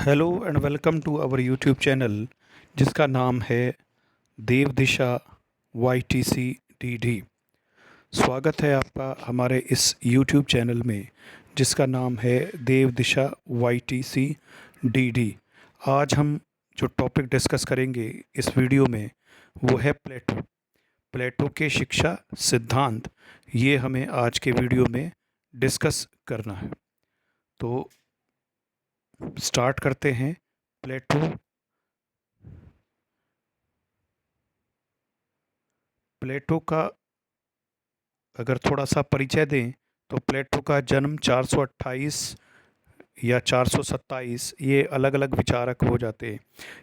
Hello and welcome to our YouTube channel जिसका नाम है Dev Disha Y T C D D. स्वागत है आपका हमारे इस यूट्यूब चैनल में जिसका नाम है Dev Disha Y T C D D. आज हम जो टॉपिक डिस्कस करेंगे इस वीडियो में वो है प्लेटो। प्लेटो के शिक्षा सिद्धांत, ये हमें आज के वीडियो में डिस्कस करना है। तो स्टार्ट करते हैं। प्लेटो प्लेटो का अगर थोड़ा सा परिचय दें तो प्लेटो का जन्म 428 या 427, ये अलग अलग विचारक हो जाते हैं,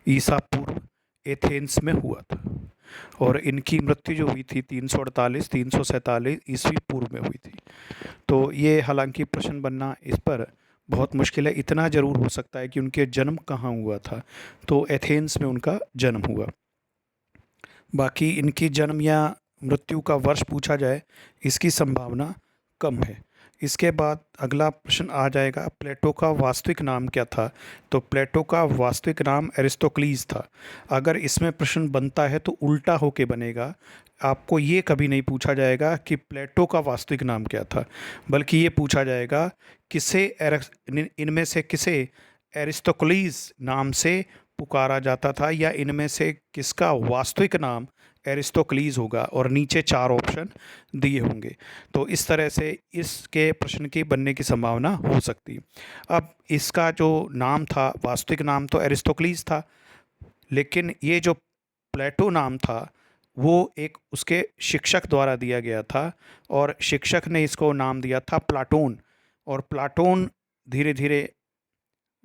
ईसा पूर्व एथेंस में हुआ था। और इनकी मृत्यु जो हुई थी 348 347 ईस्वी पूर्व में हुई थी। तो ये हालांकि प्रश्न बनना इस पर बहुत मुश्किल है। इतना ज़रूर हो सकता है कि उनके जन्म कहाँ हुआ था, तो एथेंस में उनका जन्म हुआ। बाकी इनकी जन्म या मृत्यु का वर्ष पूछा जाए, इसकी संभावना कम है। इसके बाद अगला प्रश्न आ जाएगा, प्लेटो का वास्तविक नाम क्या था। तो प्लेटो का वास्तविक नाम एरिस्टोक्लीज था। अगर इसमें प्रश्न बनता है तो उल्टा होके बनेगा। आपको ये कभी नहीं पूछा जाएगा कि प्लेटो का वास्तविक नाम क्या था, बल्कि ये पूछा जाएगा इनमें से किसे एरिस्टोक्लीज नाम से पुकारा जाता था, या इनमें से किसका वास्तविक नाम एरिस्टोक्लीज होगा, और नीचे 4 ऑप्शन दिए होंगे। तो इस तरह से इसके प्रश्न की बनने की संभावना हो सकती है। अब इसका जो नाम था, वास्तविक नाम तो एरिस्टोक्लीज था, लेकिन ये जो प्लेटो नाम था वो एक उसके शिक्षक द्वारा दिया गया था, और शिक्षक ने इसको नाम दिया था प्लाटोन। और प्लाटोन धीरे धीरे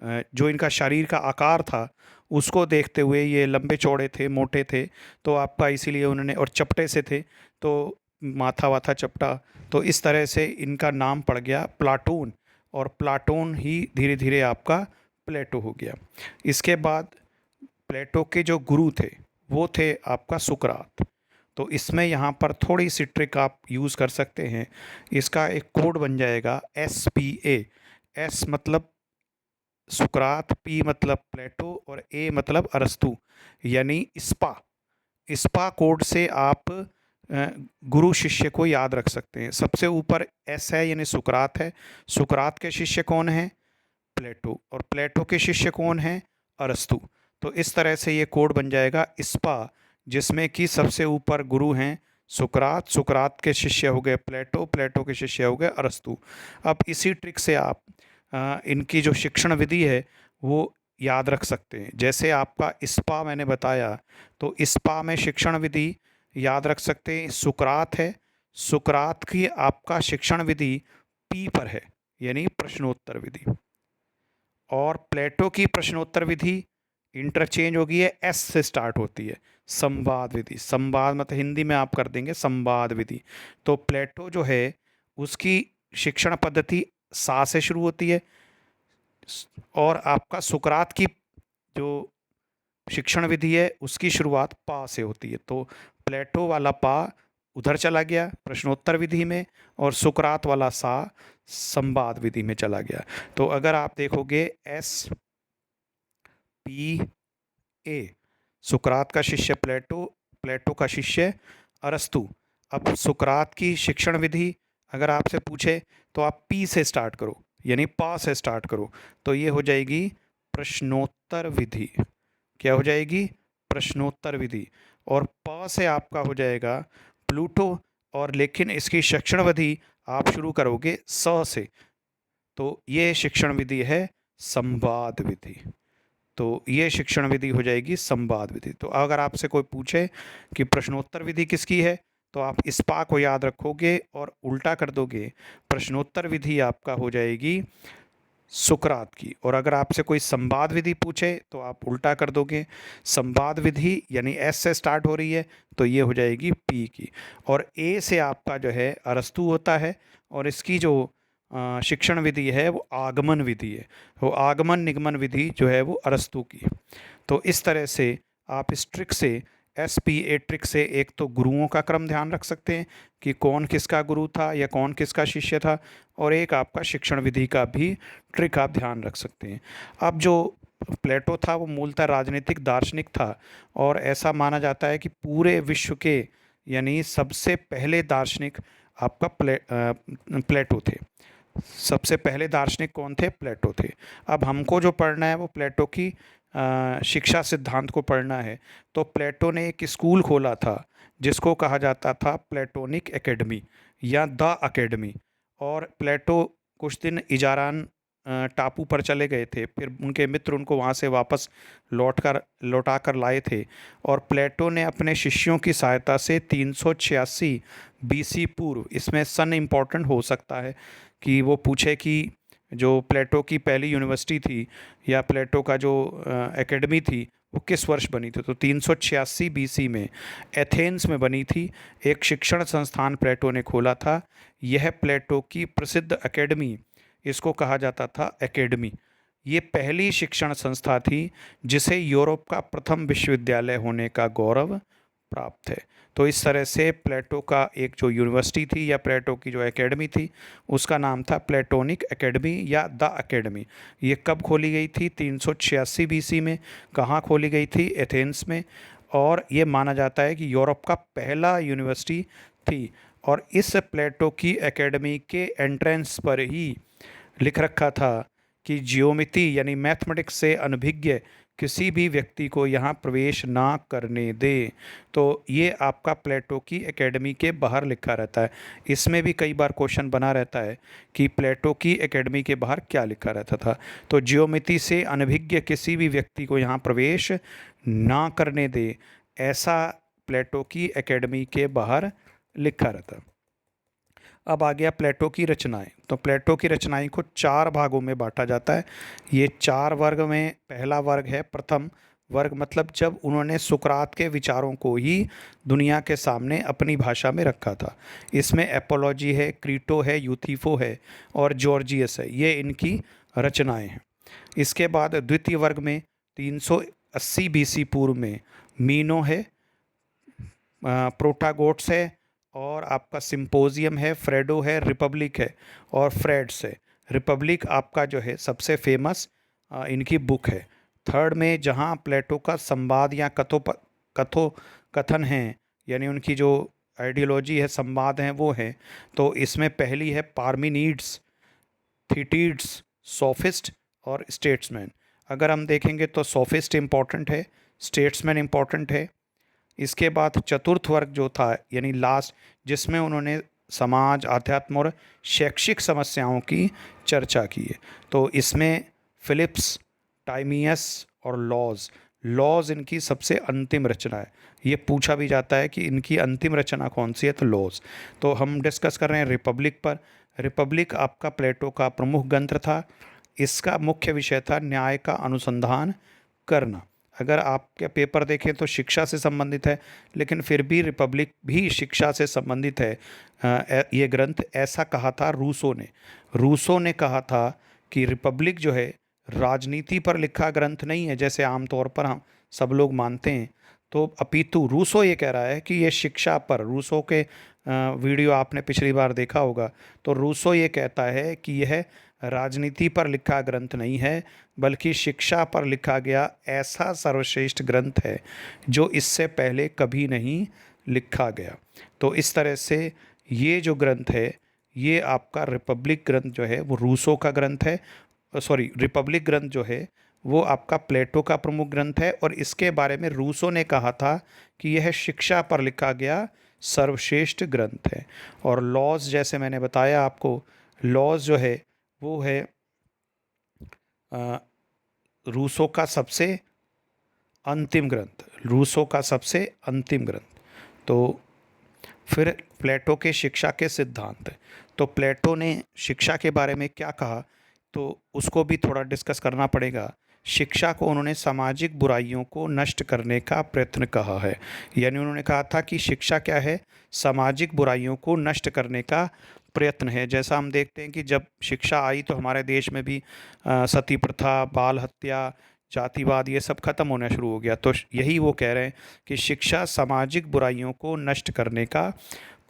जो इनका शरीर का आकार था उसको देखते हुए, ये लंबे चौड़े थे, मोटे थे, तो आपका इसीलिए उन्होंने, और चपटे से थे, तो माथा वाथा चपटा, तो इस तरह से इनका नाम पड़ गया प्लाटून, और प्लाटोन ही धीरे धीरे आपका प्लेटो हो गया। इसके बाद प्लेटो के जो गुरु थे वो थे आपका सुकरात। तो इसमें यहाँ पर थोड़ी सी ट्रिक आप यूज़ कर सकते हैं। इसका एक कोड बन जाएगा SPA। एस मतलब सुकरात, पी मतलब प्लेटो, और ए मतलब अरस्तु, यानी स्पा। स्पा कोड से आप गुरु शिष्य को याद रख सकते हैं। सबसे ऊपर एस है यानी सुकरात है। सुकरात के शिष्य कौन है? प्लेटो। और प्लेटो के शिष्य कौन है? अरस्तु। तो इस तरह से ये कोड बन जाएगा स्पा, जिसमें कि सबसे ऊपर गुरु हैं सुकरात, सुकरात के शिष्य हो गए प्लेटो, प्लेटो के शिष्य हो गए अरस्तु। अब इसी ट्रिक से आप इनकी जो शिक्षण विधि है वो याद रख सकते हैं। जैसे आपका स्पा मैंने बताया, तो स्पा में शिक्षण विधि याद रख सकते हैं, सुकरात है। सुकरात की आपका शिक्षण विधि पी पर है, यानी प्रश्नोत्तर विधि। और प्लेटो की प्रश्नोत्तर विधि इंटरचेंज होगी है, एस से स्टार्ट होती है, संवाद विधि। संवाद मतलब हिंदी में आप कर देंगे संवाद विधि। तो प्लेटो जो है उसकी शिक्षण पद्धति सा से शुरू होती है, और आपका सुकरात की जो शिक्षण विधि है उसकी शुरुआत पा से होती है। तो प्लेटो वाला पा उधर चला गया प्रश्नोत्तर विधि में, और सुकरात वाला सा संवाद विधि में चला गया। तो अगर आप देखोगे SPA, सुकरात का शिष्य प्लेटो, प्लेटो का शिष्य अरस्तु। अब सुकरात की शिक्षण विधि अगर आपसे पूछे तो आप पी से स्टार्ट करो, यानी पा से स्टार्ट करो, तो ये हो जाएगी प्रश्नोत्तर विधि। क्या हो जाएगी? प्रश्नोत्तर विधि। और प से आपका हो जाएगा प्लूटो, और लेकिन इसकी शिक्षण विधि आप शुरू करोगे स से, तो ये शिक्षण विधि है संवाद विधि। तो ये शिक्षण विधि हो जाएगी संवाद विधि। तो अगर आपसे कोई पूछे कि प्रश्नोत्तर विधि किसकी है, तो आप स्पा को याद रखोगे और उल्टा कर दोगे, प्रश्नोत्तर विधि आपका हो जाएगी सुकरात की। और अगर आपसे कोई संवाद विधि पूछे तो आप उल्टा कर दोगे, संवाद विधि यानी एस से स्टार्ट हो रही है तो ये हो जाएगी पी की। और ए से आपका जो है अरस्तु होता है, और इसकी जो शिक्षण विधि है वो आगमन विधि है, वो आगमन निगमन विधि जो है वो अरस्तु की। तो इस तरह से आप इस ट्रिक से, SPA ट्रिक से, एक तो गुरुओं का क्रम ध्यान रख सकते हैं कि कौन किसका गुरु था या कौन किसका शिष्य था, और एक आपका शिक्षण विधि का भी ट्रिक आप ध्यान रख सकते हैं। अब जो प्लेटो था वो मूलतः राजनीतिक दार्शनिक था, और ऐसा माना जाता है कि पूरे विश्व के यानी सबसे पहले दार्शनिक आपका प्लेटो थे। सबसे पहले दार्शनिक कौन थे? प्लेटो थे। अब हमको जो पढ़ना है वो प्लेटो की शिक्षा सिद्धांत को पढ़ना है। तो प्लेटो ने एक स्कूल खोला था जिसको कहा जाता था प्लेटोनिक एकेडमी या द एकेडमी। और प्लेटो कुछ दिन इजारान टापू पर चले गए थे, फिर उनके मित्र उनको वहाँ से वापस लौटा कर लाए थे। और प्लेटो ने अपने शिष्यों की सहायता से 386 बीसी पूर्व, इसमें सन इम्पोर्टेंट हो सकता है कि वो पूछे कि जो प्लेटो की पहली यूनिवर्सिटी थी या प्लेटो का जो एकेडमी थी वो किस वर्ष बनी थी। तो 386 बीसी में एथेंस में बनी थी। एक शिक्षण संस्थान प्लेटो ने खोला था। यह प्लेटो की प्रसिद्ध एकेडमी, इसको कहा जाता था एकेडमी। ये पहली शिक्षण संस्था थी जिसे यूरोप का प्रथम विश्वविद्यालय होने का गौरव प्राप्त है। तो इस तरह से प्लेटो का एक जो यूनिवर्सिटी थी या प्लेटो की जो एकेडमी थी उसका नाम था प्लेटोनिक एकेडमी या द एकेडमी। ये कब खोली गई थी? 386 बीसी में। कहाँ खोली गई थी? एथेंस में। और ये माना जाता है कि यूरोप का पहला यूनिवर्सिटी थी। और इस प्लेटो की एकेडमी के एंट्रेंस पर ही लिख रखा था कि ज्योमिति यानी मैथमेटिक्स से अनभिज्ञ किसी भी व्यक्ति को यहाँ प्रवेश ना करने दे। तो ये आपका प्लेटो की एकेडमी के बाहर लिखा रहता है। इसमें भी कई बार क्वेश्चन बना रहता है कि प्लेटो की एकेडमी के बाहर क्या लिखा रहता था। तो ज्योमिति से अनभिज्ञ किसी भी व्यक्ति को यहाँ प्रवेश ना करने दे, ऐसा प्लेटो की एकेडमी के बाहर लिखा रहता। अब आ गया प्लेटो की रचनाएं। तो प्लेटो की रचनाएं को 4 भागों में बांटा जाता है। ये 4 वर्ग में पहला वर्ग है प्रथम वर्ग, मतलब जब उन्होंने सुकरात के विचारों को ही दुनिया के सामने अपनी भाषा में रखा था। इसमें एपोलॉजी है, क्रीटो है, यूथिफो है और जॉर्जियस है। ये इनकी रचनाएं हैं। इसके बाद द्वितीय वर्ग में 380 बीसी पूर्व में मीनो है, प्रोटागोट्स है और आपका सिंपोजियम है, फ्रेडो है, रिपब्लिक है और फ्रेड्स है। रिपब्लिक आपका जो है सबसे फेमस इनकी बुक है। थर्ड में जहाँ प्लेटो का संवाद या कथन है, यानी उनकी जो आइडियोलॉजी है, संवाद हैं वो हैं। तो इसमें पहली है पार्मिनीड्स, थीटिड्स, सोफिस्ट और स्टेट्समैन। अगर हम देखेंगे तो सोफिस्ट इम्पॉर्टेंट है, स्टेट्समैन इम्पॉर्टेंट है। इसके बाद चतुर्थ वर्ग जो था यानी लास्ट, जिसमें उन्होंने समाज, अध्यात्म और शैक्षिक समस्याओं की चर्चा की है। तो इसमें फिलिप्स, टाइमियस और लॉज इनकी सबसे अंतिम रचना है। ये पूछा भी जाता है कि इनकी अंतिम रचना कौन सी है, तो लॉज। तो हम डिस्कस कर रहे हैं रिपब्लिक पर। रिपब्लिक आपका प्लेटो का प्रमुख ग्रंथ था। इसका मुख्य विषय था न्याय का अनुसंधान करना। अगर आपके पेपर देखें तो शिक्षा से संबंधित है, लेकिन फिर भी रिपब्लिक भी शिक्षा से संबंधित है। ये ग्रंथ ऐसा कहा था रूसो ने कहा था कि रिपब्लिक जो है राजनीति पर लिखा ग्रंथ नहीं है जैसे आमतौर पर हम सब लोग मानते हैं। तो अपितु रूसो ये कह रहा है कि ये शिक्षा पर, रूसो के वीडियो आपने पिछली बार देखा होगा। तो रूसो ये कहता है कि यह राजनीति पर लिखा ग्रंथ नहीं है, बल्कि शिक्षा पर लिखा गया ऐसा सर्वश्रेष्ठ ग्रंथ है जो इससे पहले कभी नहीं लिखा गया। तो इस तरह से ये जो ग्रंथ है, ये आपका रिपब्लिक ग्रंथ जो है वो रूसो का ग्रंथ है। रिपब्लिक ग्रंथ जो है वो आपका प्लेटो का प्रमुख ग्रंथ है। और इसके बारे में रूसो ने कहा था कि यह शिक्षा पर लिखा गया सर्वश्रेष्ठ ग्रंथ है। और लॉज, जैसे मैंने बताया आपको, लॉज जो है वो है रूसो का सबसे अंतिम ग्रंथ। तो फिर प्लेटो के शिक्षा के सिद्धांत। तो प्लेटो ने शिक्षा के बारे में क्या कहा, तो उसको भी थोड़ा डिस्कस करना पड़ेगा। शिक्षा को उन्होंने सामाजिक बुराइयों को नष्ट करने का प्रयत्न कहा है। यानी उन्होंने कहा था कि शिक्षा क्या है, सामाजिक बुराइयों को नष्ट करने का प्रयत्न है। जैसा हम देखते हैं कि जब शिक्षा आई तो हमारे देश में भी सती प्रथा, बाल हत्या, जातिवाद, ये सब खत्म होना शुरू हो गया। तो यही वो कह रहे हैं कि शिक्षा सामाजिक बुराइयों को नष्ट करने का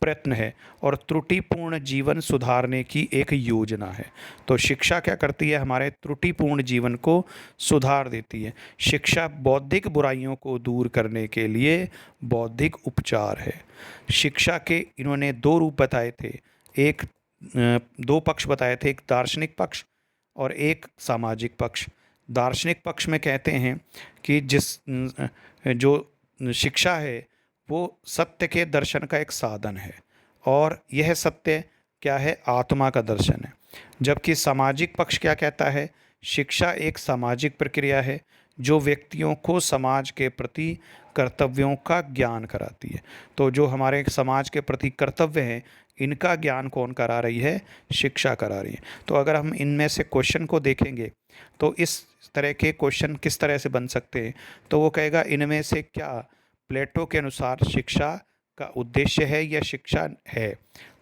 प्रयत्न है और त्रुटिपूर्ण जीवन सुधारने की एक योजना है। तो शिक्षा क्या करती है? हमारे त्रुटिपूर्ण जीवन को सुधार देती है। शिक्षा बौद्धिक बुराइयों को दूर करने के लिए बौद्धिक उपचार है। शिक्षा के इन्होंने दो रूप बताए थे, एक दो पक्ष बताए थे, एक दार्शनिक पक्ष और एक सामाजिक पक्ष। दार्शनिक पक्ष में कहते हैं कि जो शिक्षा है वो सत्य के दर्शन का एक साधन है और यह सत्य क्या है? आत्मा का दर्शन है। जबकि सामाजिक पक्ष क्या कहता है? शिक्षा एक सामाजिक प्रक्रिया है जो व्यक्तियों को समाज के प्रति कर्तव्यों का ज्ञान कराती है। तो जो हमारे समाज के प्रति कर्तव्य हैं, इनका ज्ञान कौन करा रही है? शिक्षा करा रही है। तो अगर हम इनमें से क्वेश्चन को देखेंगे तो इस तरह के क्वेश्चन किस तरह से बन सकते हैं? तो वो कहेगा इनमें से क्या प्लेटो के अनुसार शिक्षा का उद्देश्य है या शिक्षा है?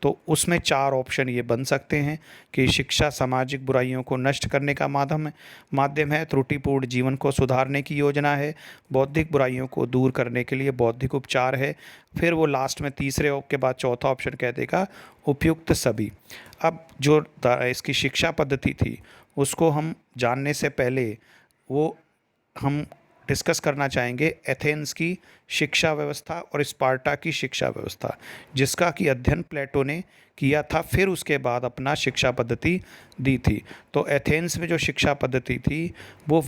तो उसमें चार ऑप्शन ये बन सकते हैं कि शिक्षा सामाजिक बुराइयों को नष्ट करने का माध्यम है, त्रुटिपूर्ण जीवन को सुधारने की योजना है, बौद्धिक बुराइयों को दूर करने के लिए बौद्धिक उपचार है। फिर वो लास्ट में तीसरे के बाद चौथा ऑप्शन कह देगा उपयुक्त सभी। अब जो इसकी शिक्षा पद्धति थी उसको हम जानने से पहले वो हम डिस्कस करना चाहेंगे एथेंस की शिक्षा व्यवस्था और स्पार्टा की शिक्षा व्यवस्था, जिसका कि अध्ययन प्लेटो ने किया था, फिर उसके बाद अपना शिक्षा पद्धति दी थी। तो एथेंस में जो शिक्षा पद्धति थी वो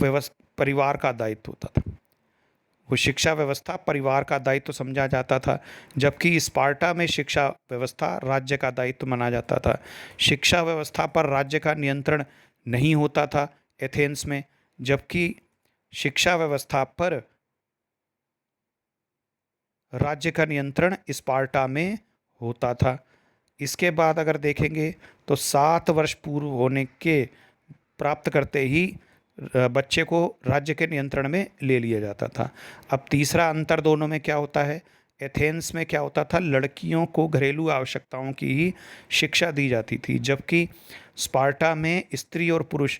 परिवार का दायित्व होता था। वो शिक्षा व्यवस्था परिवार का दायित्व समझा जाता था, जबकि स्पार्टा में शिक्षा व्यवस्था राज्य का दायित्व माना जाता था। शिक्षा व्यवस्था पर राज्य का नियंत्रण नहीं होता था एथेंस में, जबकि शिक्षा व्यवस्था पर राज्य का नियंत्रण स्पार्टा में होता था। इसके बाद अगर देखेंगे तो 7 वर्ष पूर्व होने के प्राप्त करते ही बच्चे को राज्य के नियंत्रण में ले लिया जाता था। अब तीसरा अंतर दोनों में क्या होता है? एथेंस में क्या होता था? लड़कियों को घरेलू आवश्यकताओं की ही शिक्षा दी जाती थी, जबकि स्पार्टा में स्त्री और पुरुष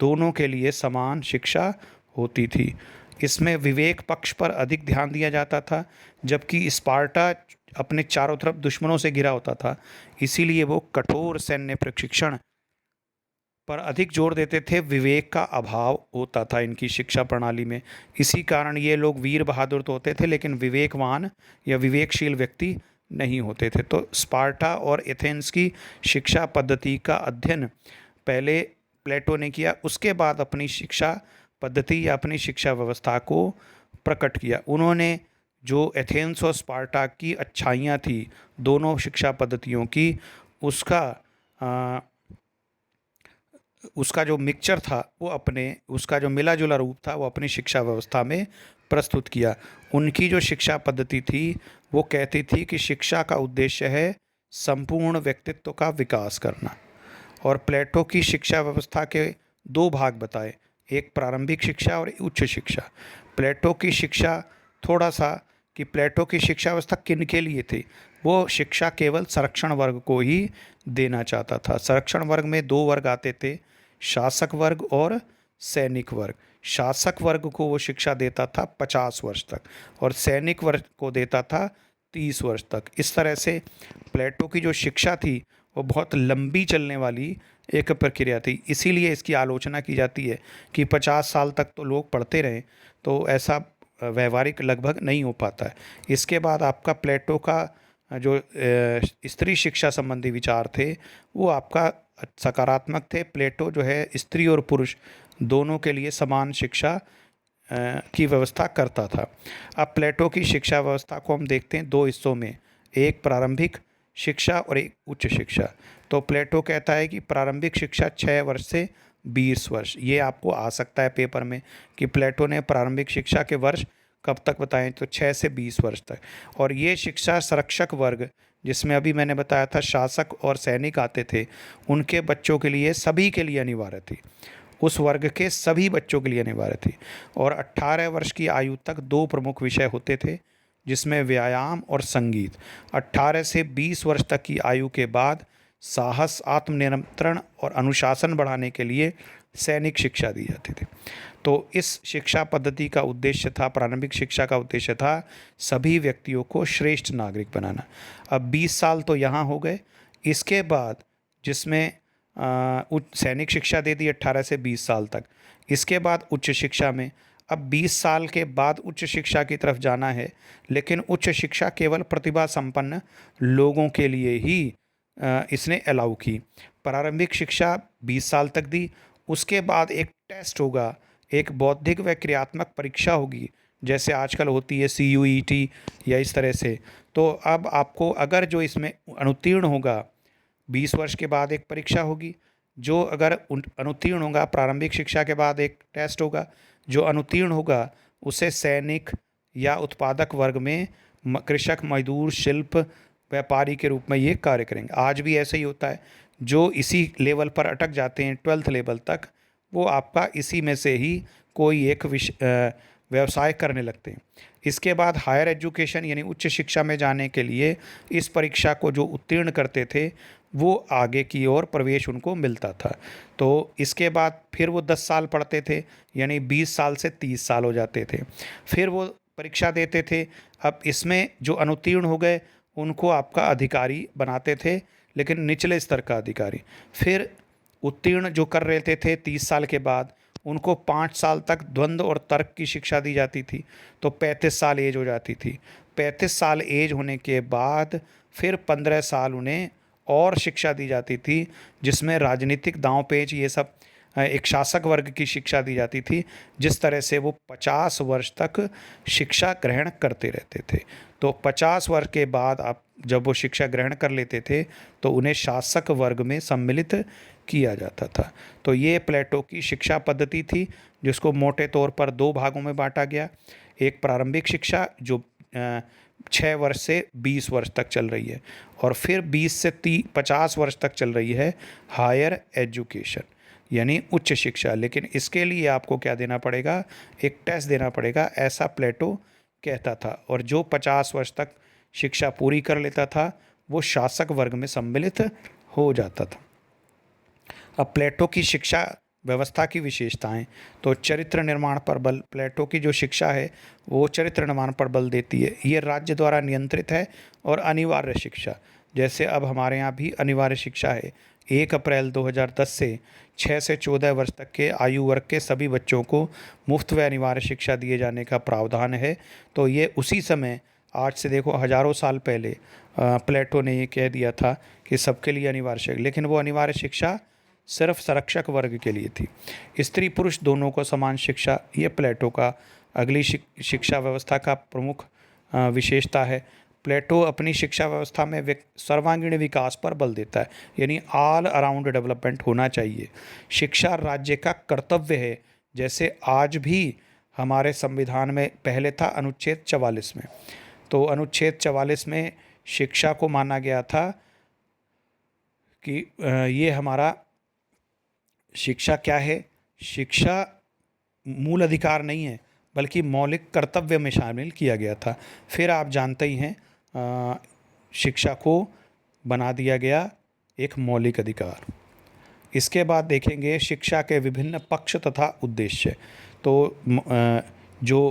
दोनों के लिए समान शिक्षा होती थी। इसमें विवेक पक्ष पर अधिक ध्यान दिया जाता था, जबकि स्पार्टा अपने चारों तरफ दुश्मनों से घिरा होता था, इसीलिए वो कठोर सैन्य प्रशिक्षण पर अधिक जोर देते थे। विवेक का अभाव होता था इनकी शिक्षा प्रणाली में। इसी कारण ये लोग वीर बहादुर तो होते थे लेकिन विवेकवान या विवेकशील व्यक्ति नहीं होते थे। तो स्पार्टा और एथेंस की शिक्षा पद्धति का अध्ययन पहले प्लेटो ने किया, उसके बाद अपनी शिक्षा पद्धति या अपनी शिक्षा व्यवस्था को प्रकट किया। उन्होंने जो एथेंस और स्पार्टा की अच्छाइयाँ थी दोनों शिक्षा पद्धतियों की, उसका जो मिक्सचर था वो उसका जो मिला जुला रूप था वो अपनी शिक्षा व्यवस्था में प्रस्तुत किया। उनकी जो शिक्षा पद्धति थी वो कहती थी कि शिक्षा का उद्देश्य है संपूर्ण व्यक्तित्व का विकास करना। और प्लेटो की शिक्षा व्यवस्था के दो भाग बताए, एक प्रारंभिक शिक्षा और उच्च शिक्षा। प्लेटो की शिक्षा थोड़ा सा कि प्लेटो की शिक्षा व्यवस्था किन के लिए थी? वो शिक्षा केवल संरक्षण वर्ग को ही देना चाहता था। संरक्षण वर्ग में दो वर्ग आते थे, शासक वर्ग और सैनिक वर्ग। शासक वर्ग को वो शिक्षा देता था 50 वर्ष तक और सैनिक वर्ग को देता था 30 वर्ष तक। इस तरह से प्लेटो की जो शिक्षा थी वो बहुत लंबी चलने वाली एक प्रक्रिया थी। इसीलिए इसकी आलोचना की जाती है कि 50 साल तक तो लोग पढ़ते रहें, तो ऐसा व्यवहारिक लगभग नहीं हो पाता है। इसके बाद आपका प्लेटो का जो स्त्री शिक्षा संबंधी विचार थे वो आपका सकारात्मक थे। प्लेटो जो है स्त्री और पुरुष दोनों के लिए समान शिक्षा की व्यवस्था करता था। अब प्लेटो की शिक्षा व्यवस्था को हम देखते हैं दो हिस्सों में, एक प्रारंभिक शिक्षा और एक उच्च शिक्षा। तो प्लेटो कहता है कि प्रारंभिक शिक्षा 6 वर्ष से 20 वर्ष। ये आपको आ सकता है पेपर में कि प्लेटो ने प्रारंभिक शिक्षा के वर्ष कब तक बताएं, तो 6 से 20 वर्ष तक। और ये शिक्षा संरक्षक वर्ग, जिसमें अभी मैंने बताया था शासक और सैनिक आते थे, उनके बच्चों के लिए, सभी के लिए अनिवार्य थी। उस वर्ग के सभी बच्चों के लिए अनिवार्य थी। और 18 वर्ष की आयु तक दो प्रमुख विषय होते थे, जिसमें व्यायाम और संगीत। 18 से 20 वर्ष तक की आयु के बाद साहस, आत्मनियंत्रण और अनुशासन बढ़ाने के लिए सैनिक शिक्षा दी जाती थी। तो इस शिक्षा पद्धति का उद्देश्य था, प्रारंभिक शिक्षा का उद्देश्य था सभी व्यक्तियों को श्रेष्ठ नागरिक बनाना। अब 20 साल तो यहाँ हो गए। इसके बाद जिसमें उच्च सैनिक शिक्षा दे दी 18 से 20 साल तक। इसके बाद उच्च शिक्षा में अब 20 साल के बाद उच्च शिक्षा की तरफ जाना है, लेकिन उच्च शिक्षा केवल प्रतिभा संपन्न लोगों के लिए ही इसने अलाउ की। प्रारंभिक शिक्षा 20 साल तक दी, उसके बाद एक टेस्ट होगा, एक बौद्धिक व क्रियात्मक परीक्षा होगी, जैसे आजकल होती है CUET या इस तरह से। तो अब आपको अगर जो इसमें अनुत्तीर्ण होगा, 20 वर्ष के बाद एक परीक्षा होगी, जो अगर अनुत्तीर्ण होगा, प्रारंभिक शिक्षा के बाद एक टेस्ट होगा, जो अनुत्तीर्ण होगा उसे सैनिक या उत्पादक वर्ग में कृषक, मजदूर, शिल्प व्यापारी के रूप में ये कार्य करेंगे। आज भी ऐसे ही होता है। जो इसी लेवल पर अटक जाते हैं 12th लेवल तक, वो आपका इसी में से ही कोई एक व्यवसाय करने लगते हैं। इसके बाद हायर एजुकेशन यानी उच्च शिक्षा में जाने के लिए इस परीक्षा को जो उत्तीर्ण करते थे वो आगे की ओर प्रवेश उनको मिलता था। तो इसके बाद फिर वो 10 साल पढ़ते थे, यानी 20 साल से 30 साल हो जाते थे। फिर वो परीक्षा देते थे। अब इसमें जो अनुत्तीर्ण हो गए उनको आपका अधिकारी बनाते थे, लेकिन निचले स्तर का अधिकारी। फिर उत्तीर्ण जो कर रहे थे 30 साल के बाद, उनको 5 साल तक द्वंद्व और तर्क की शिक्षा दी जाती थी, तो 35 साल एज हो जाती थी। 35 साल एज होने के बाद फिर 15 साल उन्हें और शिक्षा दी जाती थी, जिसमें राजनीतिक दांव पेच ये सब, एक शासक वर्ग की शिक्षा दी जाती थी, जिस तरह से वो 50 वर्ष तक शिक्षा ग्रहण करते रहते थे। तो 50 वर्ष के बाद आप जब वो शिक्षा ग्रहण कर लेते थे तो उन्हें शासक वर्ग में सम्मिलित किया जाता था। तो ये प्लेटो की शिक्षा पद्धति थी, जिसको मोटे तौर पर 2 भागों में बांटा गया। एक प्रारंभिक शिक्षा जो 6 वर्ष से 20 वर्ष तक चल रही है, और फिर 20 से 50 वर्ष तक चल रही है हायर एजुकेशन यानी उच्च शिक्षा। लेकिन इसके लिए आपको क्या देना पड़ेगा, एक टेस्ट देना पड़ेगा, ऐसा प्लेटो कहता था। और जो 50 वर्ष तक शिक्षा पूरी कर लेता था वो शासक वर्ग में सम्मिलित हो जाता था। अब प्लेटो की शिक्षा व्यवस्था की विशेषताएं, तो चरित्र निर्माण पर बल। प्लेटो की जो शिक्षा है वो चरित्र निर्माण पर बल देती है। ये राज्य द्वारा नियंत्रित है और अनिवार्य शिक्षा, जैसे अब हमारे यहाँ भी अनिवार्य शिक्षा है। 1 अप्रैल 2010 से 6 से 14 वर्ष तक के आयु वर्ग के सभी बच्चों को मुफ्त व अनिवार्य शिक्षा दिए जाने का प्रावधान है। तो ये उसी समय, आज से देखो हज़ारों साल पहले प्लेटो ने ये कह दिया था कि सबके लिए अनिवार्य शिक्षा, लेकिन वो अनिवार्य शिक्षा सिर्फ संरक्षक वर्ग के लिए थी। स्त्री पुरुष दोनों को समान शिक्षा, ये प्लेटो का अगली शिक्षा व्यवस्था का प्रमुख विशेषता है। प्लेटो अपनी शिक्षा व्यवस्था में सर्वांगीण विकास पर बल देता है, यानी ऑल अराउंड डेवलपमेंट होना चाहिए। शिक्षा राज्य का कर्तव्य है, जैसे आज भी हमारे संविधान में पहले था अनुच्छेद 44 में। तो अनुच्छेद 44 में शिक्षा को माना गया था कि ये हमारा शिक्षा क्या है, शिक्षा मूल अधिकार नहीं है बल्कि मौलिक कर्तव्य में शामिल किया गया था। फिर आप जानते ही हैं शिक्षा को बना दिया गया एक मौलिक अधिकार। इसके बाद देखेंगे शिक्षा के विभिन्न पक्ष तथा उद्देश्य। तो जो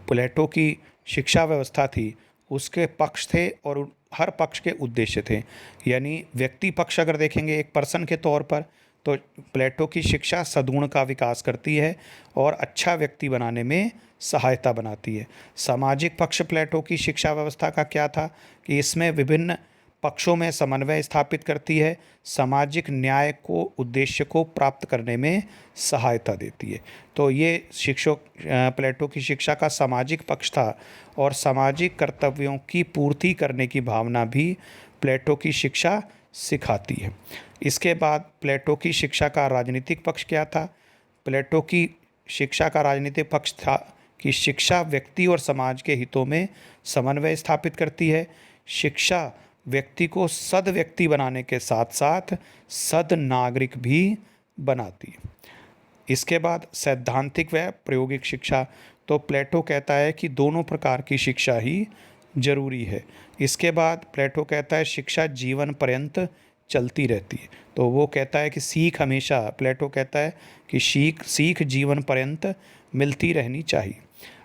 प्लेटो की शिक्षा व्यवस्था थी उसके पक्ष थे और हर पक्ष के उद्देश्य थे। यानी व्यक्ति पक्ष अगर देखेंगे एक पर्सन के तौर पर, तो प्लेटो की शिक्षा सद्गुण का विकास करती है और अच्छा व्यक्ति बनाने में सहायता बनाती है। सामाजिक पक्ष प्लेटो की शिक्षा व्यवस्था का क्या था कि इसमें विभिन्न पक्षों में समन्वय स्थापित करती है, सामाजिक न्याय को उद्देश्य को प्राप्त करने में सहायता देती है। तो ये प्लेटो की शिक्षा का सामाजिक पक्ष था और सामाजिक कर्तव्यों की पूर्ति करने की भावना भी प्लेटो की शिक्षा सिखाती है। इसके बाद प्लेटो की शिक्षा का राजनीतिक पक्ष क्या था। प्लेटो की शिक्षा का राजनीतिक पक्ष था कि शिक्षा व्यक्ति और समाज के हितों में समन्वय स्थापित करती है। शिक्षा व्यक्ति को सद व्यक्ति बनाने के साथ साथ सद नागरिक भी बनाती है। इसके बाद सैद्धांतिक व प्रायोगिक शिक्षा, तो प्लेटो कहता है कि दोनों प्रकार की शिक्षा ही जरूरी है। इसके बाद प्लेटो कहता है शिक्षा जीवन पर्यंत चलती रहती है। तो वो कहता है कि सीख हमेशा, प्लेटो कहता है कि सीख जीवन पर्यंत मिलती रहनी चाहिए।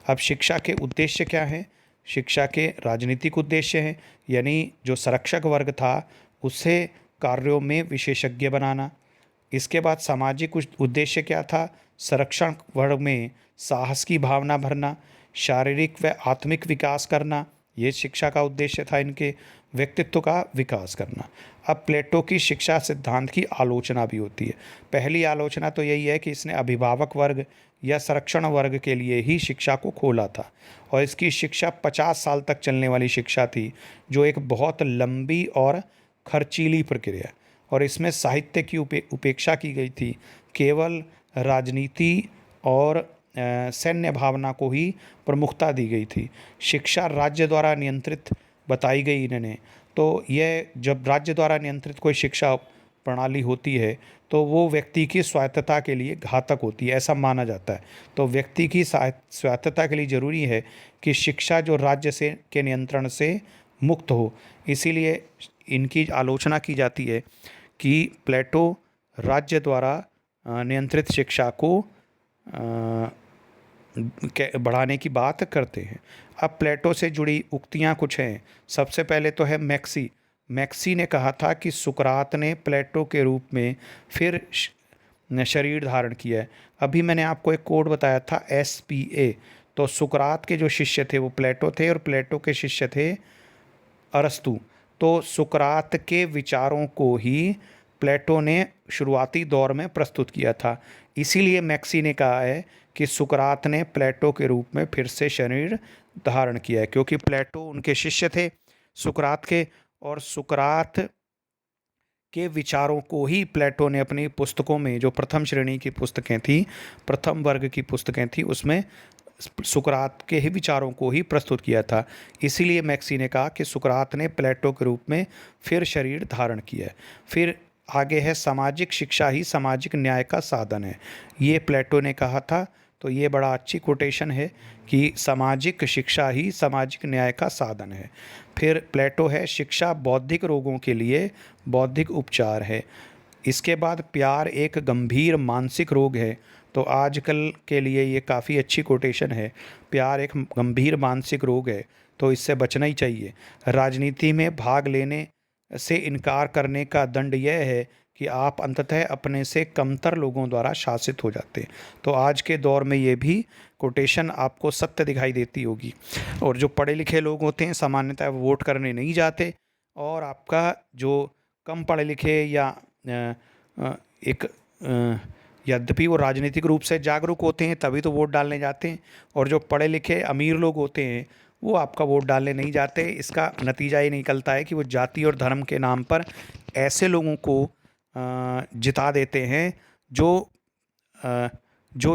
अब शिक्षा के उद्देश्य क्या हैं? शिक्षा के राजनीतिक उद्देश्य हैं, यानी जो संरक्षक वर्ग था उसे कार्यों में विशेषज्ञ बनाना। इसके बाद सामाजिक उद्देश्य क्या था? संरक्षण वर्ग में साहस की भावना भरना, शारीरिक व आत्मिक विकास करना, ये शिक्षा का उद्देश्य था इनके। व्यक्तित्व का विकास करना। अब प्लेटो की शिक्षा सिद्धांत की आलोचना भी होती है। पहली आलोचना तो यही है कि इसने अभिभावक वर्ग या संरक्षण वर्ग के लिए ही शिक्षा को खोला था, और इसकी शिक्षा 50 साल तक चलने वाली शिक्षा थी, जो एक बहुत लंबी और खर्चीली प्रक्रिया। और इसमें साहित्य की उपेक्षा की गई थी, केवल राजनीति और सैन्य भावना को ही प्रमुखता दी गई थी। शिक्षा राज्य द्वारा नियंत्रित बताई गई इन्होंने। तो यह जब राज्य द्वारा नियंत्रित कोई शिक्षा प्रणाली होती है तो वो व्यक्ति की स्वायत्तता के लिए घातक होती है, ऐसा माना जाता है। तो व्यक्ति की स्वायत्तता के लिए ज़रूरी है कि शिक्षा जो राज्य से के नियंत्रण से मुक्त हो। इसीलिए इनकी आलोचना की जाती है कि प्लेटो राज्य द्वारा नियंत्रित शिक्षा को बढ़ाने की बात करते हैं। अब प्लेटो से जुड़ी उक्तियां कुछ हैं। सबसे पहले तो है मैक्सी ने कहा था कि सुकरात ने प्लेटो के रूप में फिर शरीर धारण किया है। अभी मैंने आपको एक कोड बताया था SPA। तो सुकरात के जो शिष्य थे वो प्लेटो थे और प्लेटो के शिष्य थे अरस्तु। तो सुकरात के विचारों को ही प्लेटो ने शुरुआती दौर में प्रस्तुत किया था। इसीलिए मैक्सी ने कहा है कि सुकरात ने प्लेटो के रूप में फिर से शरीर धारण किया है, क्योंकि प्लेटो उनके शिष्य थे सुकरात के, और सुकरात के विचारों को ही प्लेटो ने अपनी पुस्तकों में, जो प्रथम श्रेणी की पुस्तकें थी, प्रथम वर्ग की पुस्तकें थी, उसमें सुकरात के ही विचारों को ही प्रस्तुत किया था। इसीलिए मैक्सी ने कहा कि सुकरात ने प्लेटो के रूप में फिर शरीर धारण किया है। फिर आगे है सामाजिक शिक्षा ही सामाजिक न्याय का साधन है, ये प्लेटो ने कहा था। तो ये बड़ा अच्छी कोटेशन है कि सामाजिक शिक्षा ही सामाजिक न्याय का साधन है। फिर प्लेटो है शिक्षा बौद्धिक रोगों के लिए बौद्धिक उपचार है। इसके बाद प्यार एक गंभीर मानसिक रोग है। तो आजकल के लिए ये काफ़ी अच्छी कोटेशन है, प्यार एक गंभीर मानसिक रोग है, तो इससे बचना ही चाहिए। राजनीति में भाग लेने से इनकार करने का दंड यह है कि आप अंततः अपने से कमतर लोगों द्वारा शासित हो जाते हैं। तो आज के दौर में ये भी कोटेशन आपको सत्य दिखाई देती होगी। और जो पढ़े लिखे लोग होते हैं सामान्यतः वो वोट करने नहीं जाते, और आपका जो कम पढ़े लिखे या यद्यपि वो राजनीतिक रूप से जागरूक होते हैं तभी तो वोट डालने जाते हैं, और जो पढ़े लिखे अमीर लोग होते हैं वो आपका वोट डालने नहीं जाते। इसका नतीजा ये निकलता है कि वो जाति और धर्म के नाम पर ऐसे लोगों को जिता देते हैं जो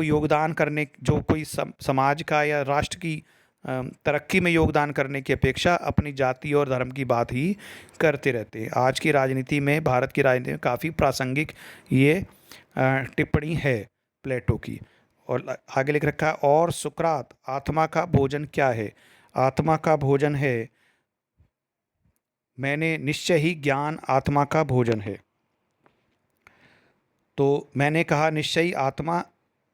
योगदान करने, जो कोई समाज का या राष्ट्र की तरक्की में योगदान करने की अपेक्षा अपनी जाति और धर्म की बात ही करते रहते हैं। आज की राजनीति में, भारत की राजनीति में काफ़ी प्रासंगिक ये टिप्पणी है प्लेटो की। और आगे लिख रखा है, और सुकरात आत्मा का भोजन क्या है? आत्मा का भोजन है, मैंने निश्चय ही ज्ञान आत्मा का भोजन है। तो मैंने कहा निश्चय ही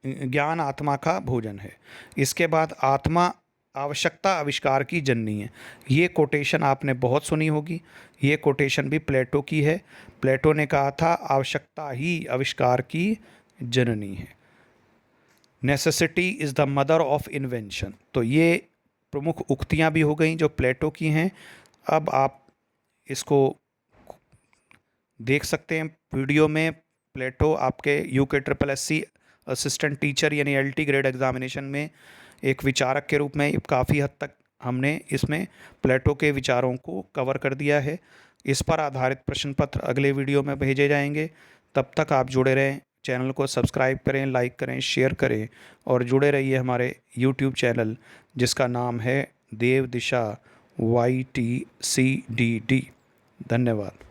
ज्ञान आत्मा का भोजन है। इसके बाद आत्मा आवश्यकता आविष्कार की जननी है। ये कोटेशन आपने बहुत सुनी होगी। ये कोटेशन भी प्लेटो की है। प्लेटो ने कहा था आवश्यकता ही आविष्कार की जननी है। Necessity is the mother of invention. तो ये प्रमुख उक्तियां भी हो गई जो प्लेटो की हैं। अब आप इसको देख सकते हैं वीडियो में। प्लेटो आपके UKSSC असिस्टेंट टीचर यानी LT ग्रेड एग्जामिनेशन में एक विचारक के रूप में काफ़ी हद तक हमने इसमें प्लेटो के विचारों को कवर कर दिया है। इस पर आधारित प्रश्न पत्र अगले वीडियो में भेजे जाएंगे। तब तक आप जुड़े रहें, चैनल को सब्सक्राइब करें, लाइक करें, शेयर करें, और जुड़े रहिए हमारे YouTube चैनल जिसका नाम है देव दिशा YTCDD। धन्यवाद।